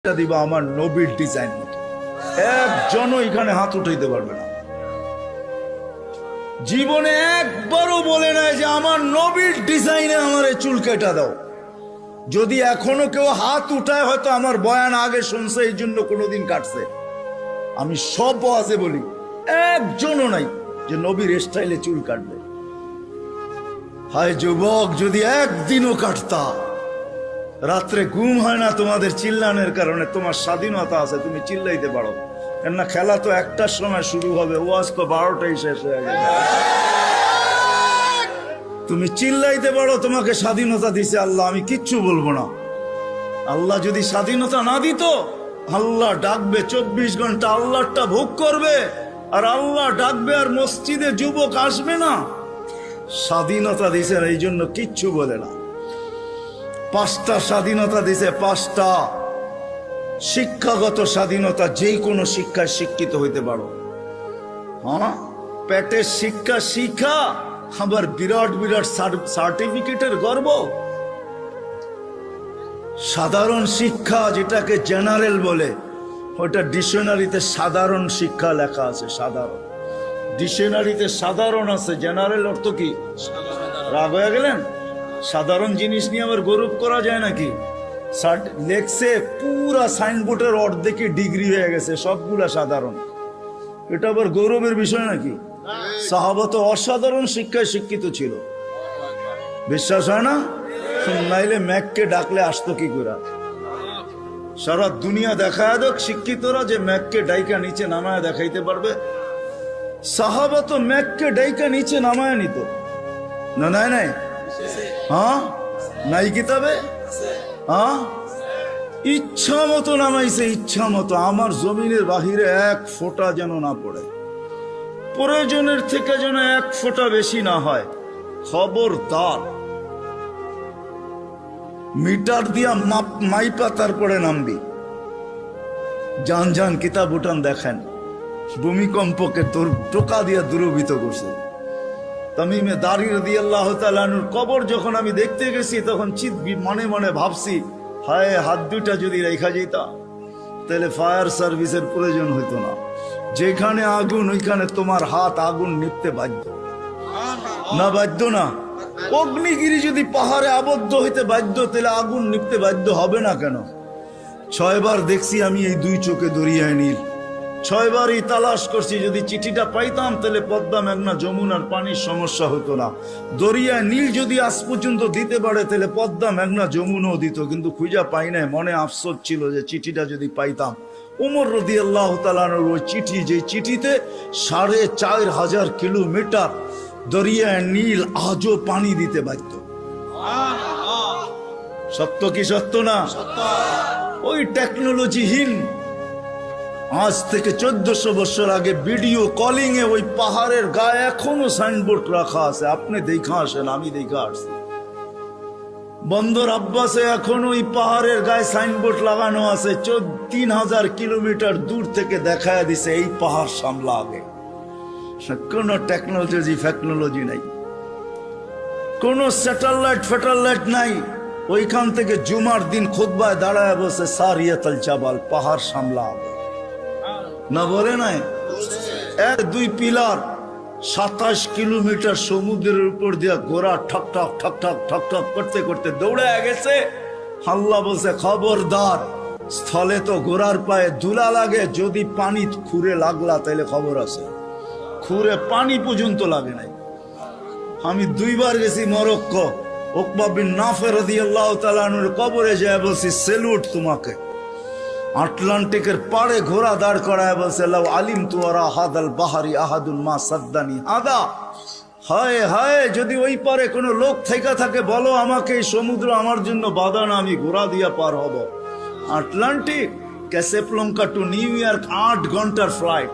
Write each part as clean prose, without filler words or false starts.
দিবা আমার নবীর ডিজাইন মতো। একজনও এখানে হাত উঠাইতে পারবে না। জীবনে একবারও বলে নাই যে আমার নবীর ডিজাইনে আমার চুল কেটে দাও। যদি এখনো কেউ হাত উঠায় হয়তো আমার বয়ান আগে শুনছে এই জন্য কোনোদিন কাটছে। আমি সব ওয়াজে বলি একজনও নাই যে নবীর স্টাইলে চুল কাটবে। হায় যুবক, যদি একদিনও কাটতা। রাত্রে ঘুম হয় না তোমাদের চিল্লানোর কারণে। তোমার স্বাধীনতা আছে, তুমি চিল্লাইতে পারো, কেননা খেলা তো একটার সময় শুরু হবে, ওয়াজ তো 12টায় শেষ হয়ে গেছে। তুমি চিল্লাইতে পারো, তোমাকে স্বাধীনতা দিছে আল্লাহ, আমি কিচ্ছু বলবো না। আল্লাহ যদি স্বাধীনতা না দিত, আল্লাহ ডাকবে 24 ঘন্টা, আল্লাহটা ভোগ করবে, আর আল্লাহ ডাকবে আর মসজিদে যুবক আসবে না। স্বাধীনতা দিছে এই জন্য কিচ্ছু বলে না। 5টা স্বাধীনতা দিছে, 5টা শিক্ষাগত স্বাধীনতা। যেই কোনো শিক্ষায় শিক্ষিত হইতে পারো। হ্যাঁ, পেটের শিক্ষা শিক্ষা, আবার বিরাট বিরাট সার্টিফিকেটের গর্ব। সাধারণ শিক্ষা যেটাকে জেনারেল বলে, ওটা ডিকশনারিতে সাধারণ শিক্ষা লেখা আছে। সাধারণ ডিকশনারিতে সাধারণ আছে, জেনারেল অর্থ কি? রাগ হয়ে গেলেন? সাধারণ জিনিস নিয়ে আবার গৌরব করা যায় নাকি? লেখছে পুরা সাইনবোর্ডের অর্ধেকে ডিগ্রি হয়ে গেছে, সবগুলা সাধারণ। এটা আবার গৌরবের বিষয় নাকি? সাহাবা তো অসাধারণ শিক্ষায় শিক্ষিত ছিল। বিশ্বাস হয় না? নাইলে ম্যাককে ডাকলে আসতো কি করে? সারা দুনিয়া দেখায় দেখ শিক্ষিতরা যে ম্যাককে ডাইকা নিচে নামায় দেখাইতে পারবে। সাহাবা তো ম্যাককে ডাইকা নিচে নামায় নিত না? নাই নাই, হ্যাঁ নাই কিতাবে? হ্যাঁ, ইচ্ছা মতো নামাইছে, ইচ্ছা মতো। আমার জমিনের বাহিরে 1 ফোঁটা যেন না পড়ে, প্রয়োজনের থেকে যেন 1 ফোঁটা বেশি না হয়। খবরদার, মিটার দিয়া মাইপা তারপরে নামবি। যান যান কিতাব উঠান দেখেন, ভূমিকম্পকে তোর টোকা দিয়া দূরভূত করছে। তামিমে দারি রাদিয়াল্লাহু তাআলা আনহুর কবর যখন আমি দেখতে গেছি, তখন মনে মনে ভাবছি, হায় হাত দুইটা যদি রেখা যেতা তাহলে ফায়ার সার্ভিসের প্রয়োজন হইতো না। যেখানে আগুন ওইখানে তোমার হাত আগুন নিপতে বাধ্য না? বাধ্য না? অগ্নিগিরি যদি পাহাড়ে আবদ্ধ হইতে বাধ্য, তাহলে আগুন নিপতে বাধ্য হবে না কেন? 6 বার দেখছি আমি এই 2 চোখে দরিয়ায় নীল। 6 বারই তালাশ করছি, যদি চিঠিটা পাইতাম তাহলে পদ্মা, মেঘনা, যমুনার পানির সমস্যা হতো না। দরিয়ায় নীল যদি আজ পর্যন্ত দিতে পারে, তাহলে পদ্মা, মেঘনা, যমুনাও দিত, কিন্তু খুঁজা পাই নাই। মনে আফসোস ছিল যে চিঠিটা যদি পাইতাম। ওমর রাদিয়াল্লাহু তাআলা আনহুর ওই চিঠি, যে চিঠিতে 4500 কিলোমিটার দরিয়ায় নীল আজও পানি দিতে বাধ্য। সত্য কি সত্য না? ওই টেকনোলজিহীন আজ থেকে 1400 বছর আগে ভিডিও কলিং এ ওই পাহাড়ের গায়ে এখনো সাইনবোর্ড রাখা আছে। আপনি দেখা আসেন, আমি দেখা আসছি। বন্দর আব্বাসে এখন ওই পাহাড়ের গায়ে সাইনবোর্ড লাগানো আছে। 3000 কিলোমিটার দূর থেকে দেখায় দিছে এই পাহাড় সামলা আগে। কোন টেকনোলজি নাই, কোন স্যাটেলাইট নাই। ওইখান থেকে জুমার দিন খুতবায় দাঁড়ায় বসে সারিয়াতুল জাবাল, পাহাড় সামলা আগে না বলে নাই? 1-2 পিলার 27 কিলোমিটার সমুদ্রের উপর দিয়া ঘোড়া ঠক ঠক ঠক ঠক ঠক ঠক করতে করতে দৌড়ে গেছে। আল্লাহ বলছে, খবরদার, স্থলে তো ঘোড়ার পায়ে ধুলা লাগে, যদি পানি খুঁড়ে লাগলা তাহলে খবর আছে। খুঁড়ে পানি পর্যন্ত লাগে নাই। আমি 2 বার গেছি মরক্কো। উকবা বিন নাফে রাদিয়াল্লাহু তাআলা আনহুর কবরে যায় বলছি, সেলুট তোমাকে। আটলান্টিকের পাড়ে ঘোড়া দাঁড় করায় বলছে, লাউ আলিমতু ওয়ারা হাদাল বাহারি আহাদুন মা সাদ্দানি হাদা। হায় হায়, যদি ওই পারে কোনো লোক থেকে থাকে, বলো আমাকে, এই সমুদ্র আমার জন্য বাধা না, আমি ঘোড়া দিয়া পার হব। আটলান্টিক, ক্যাসেপ্লঙ্কা টু নিউ ইয়র্ক 8 ঘন্টার ফ্লাইট,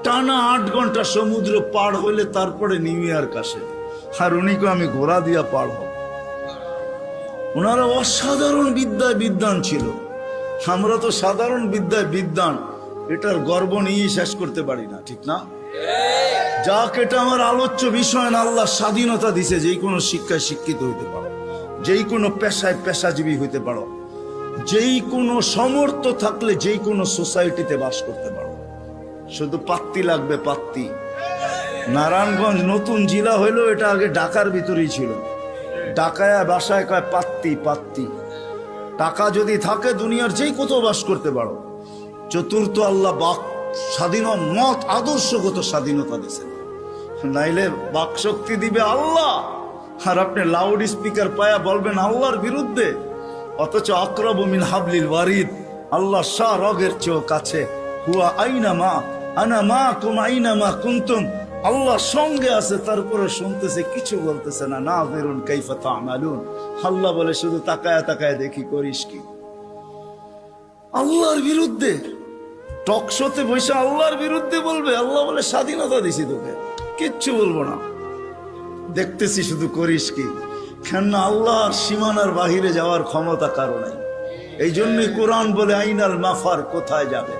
টানা 8 ঘন্টা সমুদ্র পার হইলে তারপরে নিউ ইয়র্ক আসে। আর উনিকে আমি ঘোড়া দিয়া পার হব। ওনারা অসাধারণ বিদ্যায় বিদ্বান ছিল। আমরা তো সাধারণ বিদ্যায় বিদ্বান, এটার গর্ব নিয়ে শেষ করতে পারি না, ঠিক না? যাক, এটা আমার আলোচ্য বিষয় না। আল্লাহ স্বাধীনতা দিছে, যেই কোনো শিক্ষায় শিক্ষিত হইতে পারো, যেই কোনো পেশায় পেশাজীবী হইতে পারো, যেই কোনো সমর্থ থাকলে যেই কোনো সোসাইটিতে বাস করতে পারো, শুধু পাত্তি লাগবে, পাত্তি। নারায়ণগঞ্জ নতুন জেলা হইলো, এটা আগে ঢাকার ভিতরেই ছিল। ঢাকায় বাসায় কয় পাত্তি, পাত্তি। টাকা যদি থাকে দুনিয়ার যেই কোথাও বাস করতে পারো। চতুর্থ, আল্লাহ বাক স্বাধীন মত আদর্শগত স্বাধীনতা দিয়েছেন, নাইলে বাক শক্তি দিবে আল্লাহ, আর আপনি লাউড স্পিকার পায়া বলবেন আল্লাহর বিরুদ্ধে, অথচ আকরাবু মিন হাবলিল ওয়ারিদ, আল্লাহ শাহ রগের চেয়েও কাছে। হুয়া আইনা মা আনা মা কুম আইনা মা কুনতুম, আল্লাহ সঙ্গে আছে, তারপরে শুনতেছে, কিছু বলতেছে না। নাযিরুন কাইফা তা'মালুন, আল্লাহ বলে শুধু তাকায়া তাকায়া দেখি করিস কি। আল্লাহর বিরুদ্ধে টক শোতে বসে আল্লাহর বিরুদ্ধে বলবে, আল্লাহ বলে স্বাধীনতা দিছি তোকে, কিচ্ছু বলবো না, দেখতেছি শুধু করিস কি। কেন আল্লাহর সীমানার বাহিরে যাওয়ার ক্ষমতা কারো নাই। এই জন্যই কোরআন বলে আইনাল মাফার, কোথায় যাবে,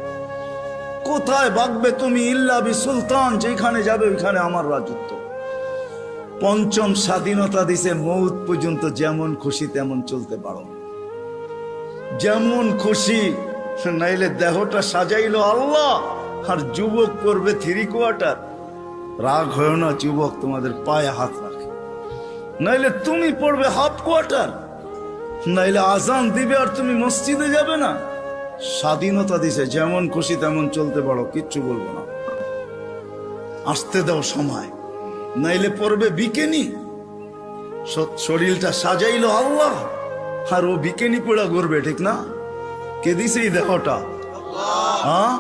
কোথায় ভাগবে তুমি, ইল্লা বি সুলতান, যেখানে যাবে ওইখানে আমার রাজত্ব। পঞ্চম, স্বাধীনতা দিছে মৌত পর্যন্ত যেমন খুশি তেমন চলতে পারো, যেমন খুশি। নাইলে দেহটা সাজাইলো আল্লাহ, আর যুবক করবে 3 কোয়ার্টার। রাগ হয় না যুবক তোমাদের পায়ে হাত রাখে, নাইলে তুমি পড়বে হাফ কোয়ার্টার, নাইলে আজান দিবে আর তুমি মসজিদে যাবে না। স্বাধীনতা দিছে যেমন খুশি তেমন চলতে পারো, কিচ্ছু বলবো না, আসতে দাও সময়, নাইলে পড়বে বিকেনি। শরীরটা সাজাইলো আল্লাহ, আর ও বিকেনি পড়া ঘুরবে, ঠিক না? কে দিছে এই দেহটা? হ্যাঁ,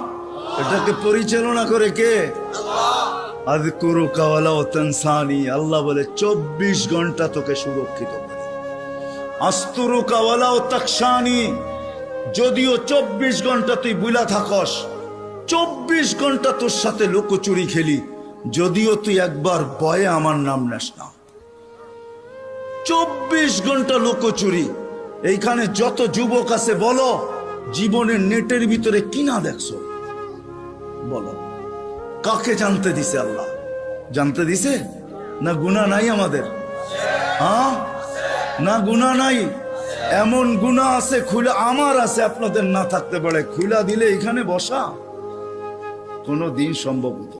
এটাকে পরিচালনা করে কে? আযকুরুকা ওয়ালা তানসানি, আল্লাহ বলে 24 ঘন্টা তোকে সুরক্ষিত করি। আস্তুরুকা ওয়ালা তাকশানি, যদিও 24 ঘন্টা তুই বুলা থাকস, 24 ঘন্টা তোর সাথে লুকোচুরি খেলি, যদিও তুই একবার ভয়ে আমার নাম নেস না। 24 ঘন্টা লুকোচুরি। এইখানে যত যুবক আছে বলো, জীবনের নেটের ভিতরে কিনা দেখছো? বলো, কাকে জানতে দিছে আল্লাহ? জানতে দিছে না? গুনাহ নাই আমাদের? হ্যাঁ, না গুনাহ নাই? এমন গুনাহ আছে খুলে, আমার আছে, আপনাদের না থাকতে পারে, খুলা দিলে এখানে বসা কোনো দিন সম্ভব হতো?